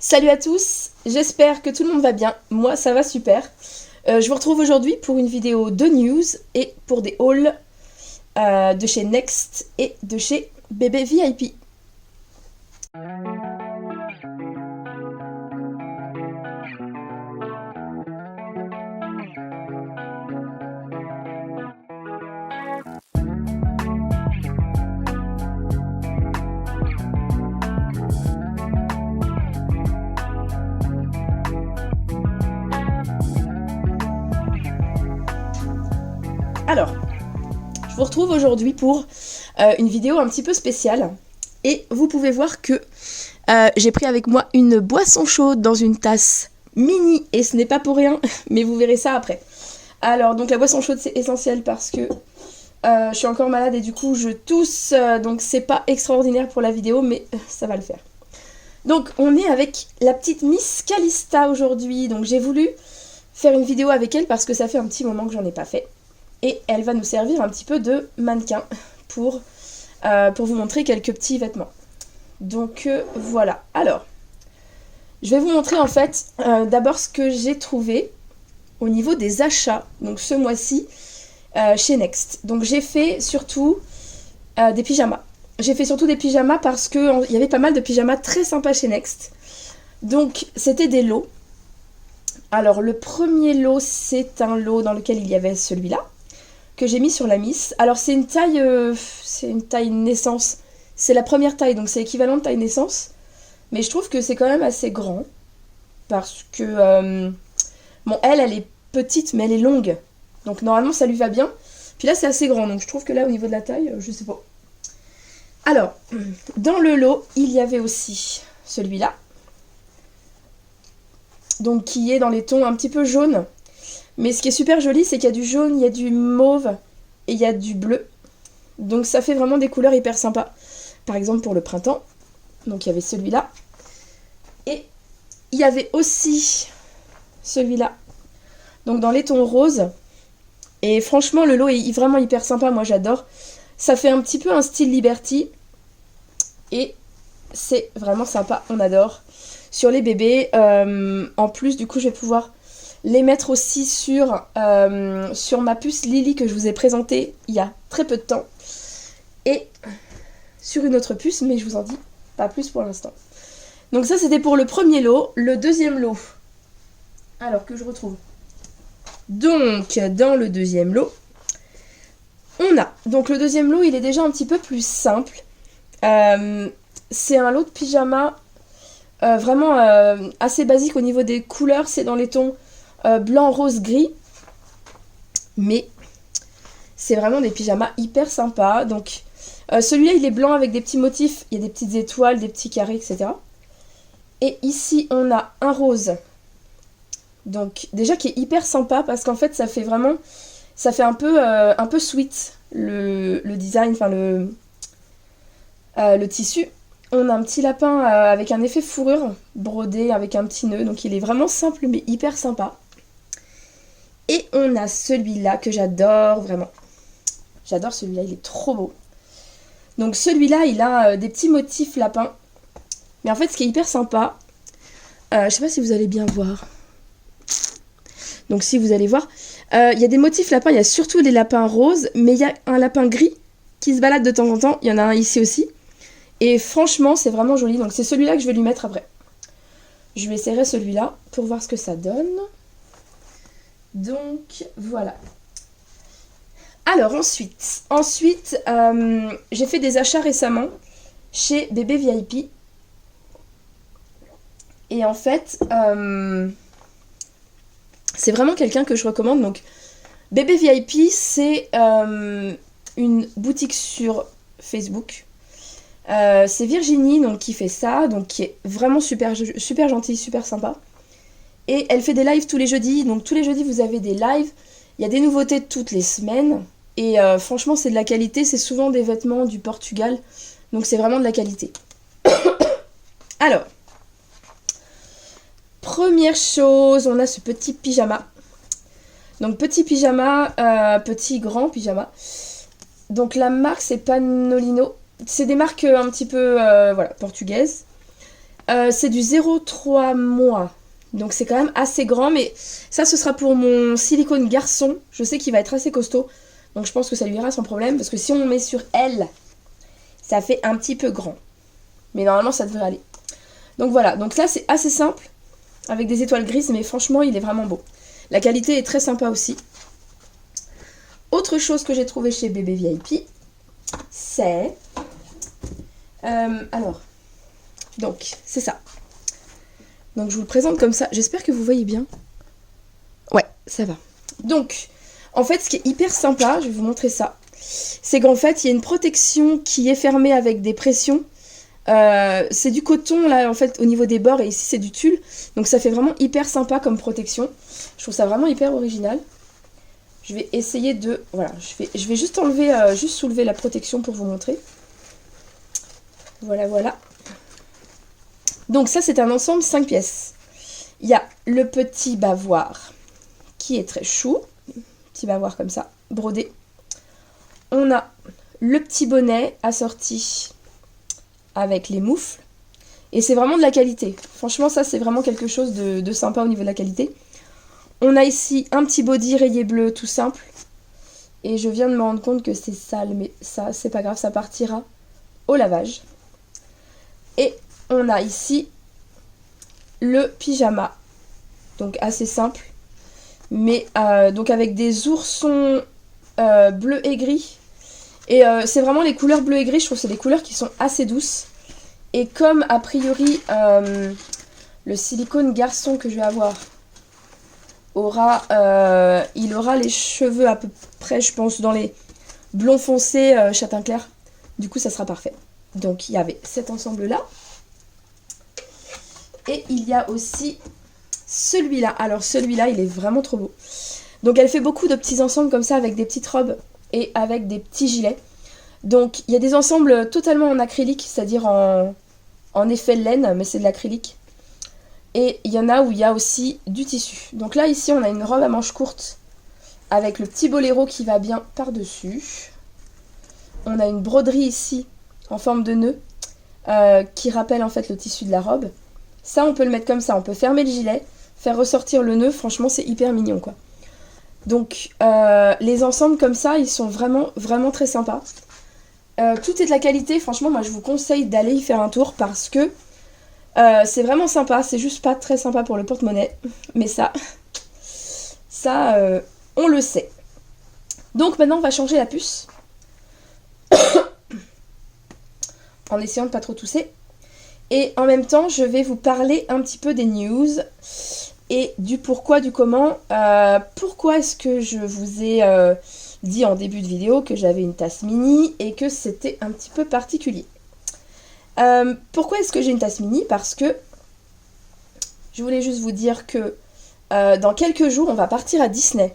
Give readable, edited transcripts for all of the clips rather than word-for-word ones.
Salut à tous, j'espère que tout le monde va bien, moi ça va super. Je vous retrouve aujourd'hui pour une vidéo de news et pour des hauls de chez Next et de chez Bébé VIP. Alors, je vous retrouve aujourd'hui pour une vidéo un petit peu spéciale. Et vous pouvez voir que j'ai pris avec moi une boisson chaude dans une tasse mini. Et ce n'est pas pour rien, mais vous verrez ça après. Alors, donc la boisson chaude c'est essentiel parce que je suis encore malade et du coup je tousse. Donc c'est pas extraordinaire pour la vidéo, mais ça va le faire. Donc on est avec la petite Miss Calista aujourd'hui. Donc j'ai voulu faire une vidéo avec elle parce que ça fait un petit moment que j'en ai pas fait. Et elle va nous servir un petit peu de mannequin pour vous montrer quelques petits vêtements. Donc voilà. Alors, je vais vous montrer en fait d'abord ce que j'ai trouvé au niveau des achats. Donc ce mois-ci chez Next. Donc j'ai fait surtout des pyjamas. J'ai fait surtout des pyjamas parce qu'il y avait pas mal de pyjamas très sympas chez Next. Donc c'était des lots. Alors le premier lot, c'est un lot dans lequel il y avait celui-là que j'ai mis sur la Miss. Alors c'est une taille naissance. C'est la première taille, donc c'est équivalent de taille naissance. Mais je trouve que c'est quand même assez grand. Parce que... bon, elle est petite, mais elle est longue. Donc normalement, ça lui va bien. Puis là, c'est assez grand. Donc je trouve que là, au niveau de la taille, je sais pas. Alors, dans le lot, il y avait aussi celui-là. Donc qui est dans les tons un petit peu jaunes. Mais ce qui est super joli, c'est qu'il y a du jaune, il y a du mauve et il y a du bleu. Donc ça fait vraiment des couleurs hyper sympas. Par exemple pour le printemps. Donc il y avait celui-là. Et il y avait aussi celui-là. Donc dans les tons roses. Et franchement le lot est vraiment hyper sympa, moi j'adore. Ça fait un petit peu un style Liberty. Et c'est vraiment sympa, on adore. Sur les bébés, en plus du coup je vais pouvoir les mettre aussi sur ma puce Lily que je vous ai présentée il y a très peu de temps. Et sur une autre puce, mais je vous en dis pas plus pour l'instant. Donc ça c'était pour le premier lot. Le deuxième lot, alors que je retrouve. Donc dans le deuxième lot, on a. Donc le deuxième lot il est déjà un petit peu plus simple. C'est un lot de pyjama vraiment assez basique au niveau des couleurs. C'est dans les tons blanc, rose, gris. Mais c'est vraiment des pyjamas hyper sympas. Donc celui-là il est blanc avec des petits motifs. Il y a des petites étoiles, des petits carrés, etc. Et ici on a un rose. Donc déjà qui est hyper sympa parce qu'en fait ça fait vraiment... Ça fait un peu sweet le design, enfin le tissu. On a un petit lapin avec un effet fourrure brodé avec un petit nœud. Donc il est vraiment simple mais hyper sympa. Et on a celui-là que j'adore vraiment. J'adore celui-là, il est trop beau. Donc celui-là, il a des petits motifs lapins. Mais en fait, ce qui est hyper sympa, je sais pas si vous allez bien voir. Donc si vous allez voir, il y a des motifs lapins, il y a surtout des lapins roses, mais il y a un lapin gris qui se balade de temps en temps. Il y en a un ici aussi. Et franchement, c'est vraiment joli. Donc c'est celui-là que je vais lui mettre après. Je vais serrer celui-là pour voir ce que ça donne. Donc voilà. Alors ensuite j'ai fait des achats récemment chez Bébé VIP. Et en fait, c'est vraiment quelqu'un que je recommande. Donc Bébé VIP, c'est une boutique sur Facebook. C'est Virginie donc, qui fait ça, donc qui est vraiment super gentille, super sympa. Et elle fait des lives tous les jeudis. Donc tous les jeudis, vous avez des lives. Il y a des nouveautés toutes les semaines. Et franchement, c'est de la qualité. C'est souvent des vêtements du Portugal. Donc c'est vraiment de la qualité. Alors, première chose, on a ce petit pyjama. Donc petit pyjama, petit grand pyjama. Donc la marque, c'est Panolino. C'est des marques un petit peu voilà, portugaises. C'est du 0,3 mois. Donc c'est quand même assez grand, mais ça ce sera pour mon silicone garçon. Je sais qu'il va être assez costaud, donc je pense que ça lui ira sans problème, parce que si on le met sur elle, ça fait un petit peu grand. Mais normalement ça devrait aller. Donc voilà, donc là c'est assez simple, avec des étoiles grises, mais franchement il est vraiment beau. La qualité est très sympa aussi. Autre chose que j'ai trouvé chez Bébé VIP, c'est... alors, donc c'est ça. Donc je vous le présente comme ça, j'espère que vous voyez bien. Ouais, ça va. Donc, en fait ce qui est hyper sympa, je vais vous montrer ça, c'est qu'en fait il y a une protection qui est fermée avec des pressions. C'est du coton là en fait au niveau des bords, et ici c'est du tulle, donc ça fait vraiment hyper sympa comme protection. Je trouve ça vraiment hyper original. Je vais essayer de... Voilà, je vais juste enlever, juste soulever la protection pour vous montrer. Voilà, voilà. Donc ça c'est un ensemble 5 pièces. Il y a le petit bavoir qui est très chou. Petit bavoir comme ça, brodé. On a le petit bonnet assorti avec les moufles. Et c'est vraiment de la qualité. Franchement ça c'est vraiment quelque chose de sympa au niveau de la qualité. On a ici un petit body rayé bleu tout simple. Et je viens de me rendre compte que c'est sale, mais ça c'est pas grave, ça partira au lavage. Et on a ici le pyjama. Donc assez simple. Mais donc avec des oursons bleus et gris. Et c'est vraiment les couleurs bleu et gris, je trouve que c'est des couleurs qui sont assez douces. Et comme a priori le silicone garçon que je vais avoir il aura les cheveux à peu près, je pense, dans les blonds foncés châtain clair. Du coup, ça sera parfait. Donc, il y avait cet ensemble-là. Et il y a aussi celui-là. Alors, celui-là, il est vraiment trop beau. Donc, elle fait beaucoup de petits ensembles comme ça, avec des petites robes et avec des petits gilets. Donc, il y a des ensembles totalement en acrylique, c'est-à-dire en effet laine, mais c'est de l'acrylique. Et il y en a où il y a aussi du tissu. Donc là, ici, on a une robe à manches courtes avec le petit boléro qui va bien par-dessus. On a une broderie ici en forme de nœud qui rappelle en fait le tissu de la robe. Ça, on peut le mettre comme ça. On peut fermer le gilet, faire ressortir le nœud. Franchement, c'est hyper mignon, quoi. Donc, les ensembles comme ça, ils sont vraiment, vraiment très sympas. Tout est de la qualité. Franchement, moi, je vous conseille d'aller y faire un tour parce que c'est vraiment sympa, c'est juste pas très sympa pour le porte-monnaie, mais ça on le sait. Donc maintenant on va changer la puce, en essayant de pas trop tousser, et en même temps je vais vous parler un petit peu des news, et du pourquoi, du comment. Pourquoi est-ce que je vous ai dit en début de vidéo que j'avais une tasse mini, et que c'était un petit peu particulier. Pourquoi est-ce que j'ai une tasse mini? Parce que je voulais juste vous dire que dans quelques jours, on va partir à Disney.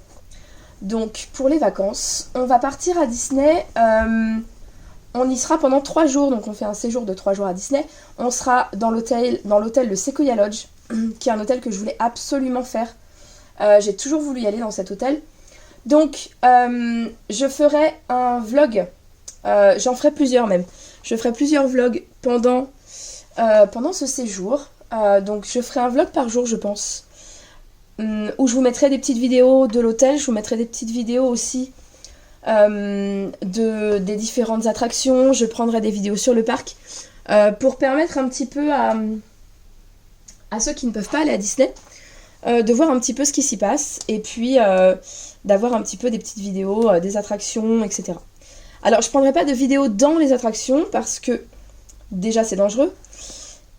Donc, pour les vacances, on va partir à Disney. On y sera pendant 3 jours, donc on fait un séjour de 3 jours à Disney. On sera dans l'hôtel le Sequoia Lodge, qui est un hôtel que je voulais absolument faire. J'ai toujours voulu y aller dans cet hôtel. Donc, je ferai un vlog. J'en ferai plusieurs même. Je ferai plusieurs vlogs pendant ce séjour. Donc je ferai un vlog par jour, je pense. Où je vous mettrai des petites vidéos de l'hôtel. Je vous mettrai des petites vidéos aussi des différentes attractions. Je prendrai des vidéos sur le parc. Pour permettre un petit peu à ceux qui ne peuvent pas aller à Disney de voir un petit peu ce qui s'y passe. Et puis d'avoir un petit peu des petites vidéos des attractions, etc. Alors, je prendrai pas de vidéos dans les attractions parce que, déjà, c'est dangereux.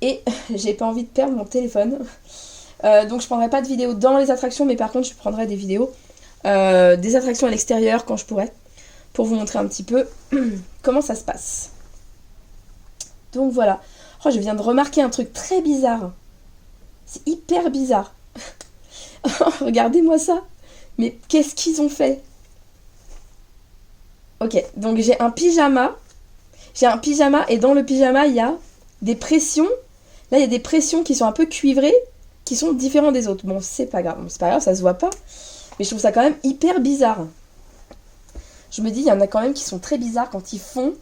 Et j'ai pas envie de perdre mon téléphone. Donc, je prendrai pas de vidéos dans les attractions, mais par contre, je prendrai des vidéos des attractions à l'extérieur quand je pourrai. Pour vous montrer un petit peu comment ça se passe. Donc, voilà. Oh, je viens de remarquer un truc très bizarre. C'est hyper bizarre. Regardez-moi ça. Mais qu'est-ce qu'ils ont fait ? Ok, donc j'ai un pyjama. Et dans le pyjama, il y a des pressions. Là, il y a des pressions qui sont un peu cuivrées, qui sont différentes des autres. Bon, c'est pas grave, ça se voit pas. Mais je trouve ça quand même hyper bizarre. Je me dis, il y en a quand même qui sont très bizarres quand ils font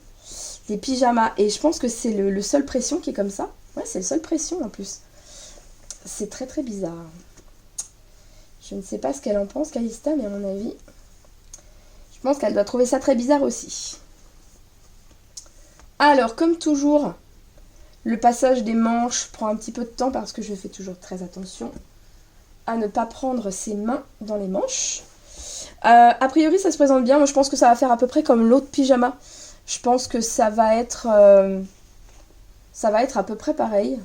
des pyjamas. Et je pense que c'est le seul pression qui est comme ça. Ouais, c'est le seul pression en plus. C'est très très bizarre. Je ne sais pas ce qu'elle en pense, Calista, mais à mon avis, je pense qu'elle doit trouver ça très bizarre aussi. Alors, comme toujours, le passage des manches prend un petit peu de temps parce que je fais toujours très attention à ne pas prendre ses mains dans les manches. A priori, ça se présente bien. Moi, je pense que ça va faire à peu près comme l'autre pyjama. Je pense que ça va être à peu près pareil.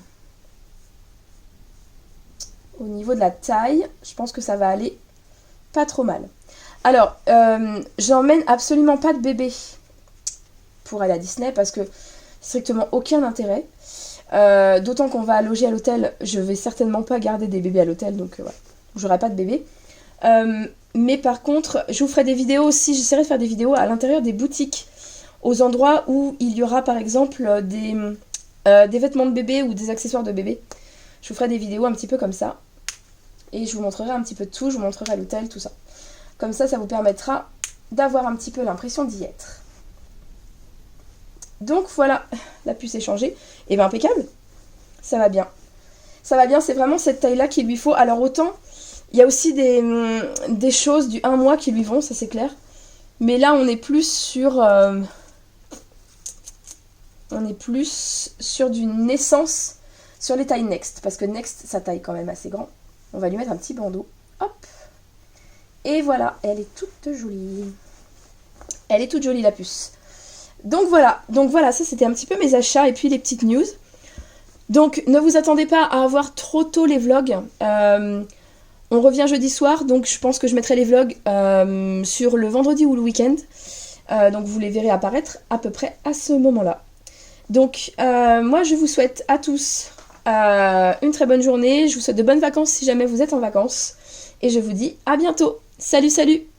Au niveau de la taille, je pense que ça va aller pas trop mal. Alors, j'emmène absolument pas de bébé pour aller à Disney parce que strictement aucun intérêt. D'autant qu'on va loger à l'hôtel, je vais certainement pas garder des bébés à l'hôtel, donc voilà, j'aurai pas de bébé. Mais par contre, je vous ferai des vidéos aussi, j'essaierai de faire des vidéos à l'intérieur des boutiques, aux endroits où il y aura par exemple des vêtements de bébé ou des accessoires de bébé. Je vous ferai des vidéos un petit peu comme ça. Et je vous montrerai un petit peu de tout, je vous montrerai l'hôtel, tout ça. Comme ça, ça vous permettra d'avoir un petit peu l'impression d'y être. Donc voilà, la puce est changée. Et bien impeccable, ça va bien. Ça va bien, c'est vraiment cette taille-là qu'il lui faut. Alors autant, il y a aussi des choses du 1 mois qui lui vont, ça c'est clair. Mais là, on est plus sur... du naissance sur les tailles Next. Parce que Next, ça taille quand même assez grand. On va lui mettre un petit bandeau. Hop. Et voilà, elle est toute jolie. Elle est toute jolie, la puce. Donc voilà, ça c'était un petit peu mes achats et puis les petites news. Donc ne vous attendez pas à avoir trop tôt les vlogs. On revient jeudi soir, donc je pense que je mettrai les vlogs sur le vendredi ou le week-end. Donc vous les verrez apparaître à peu près à ce moment-là. Donc moi je vous souhaite à tous une très bonne journée. Je vous souhaite de bonnes vacances si jamais vous êtes en vacances. Et je vous dis à bientôt. Salut, salut!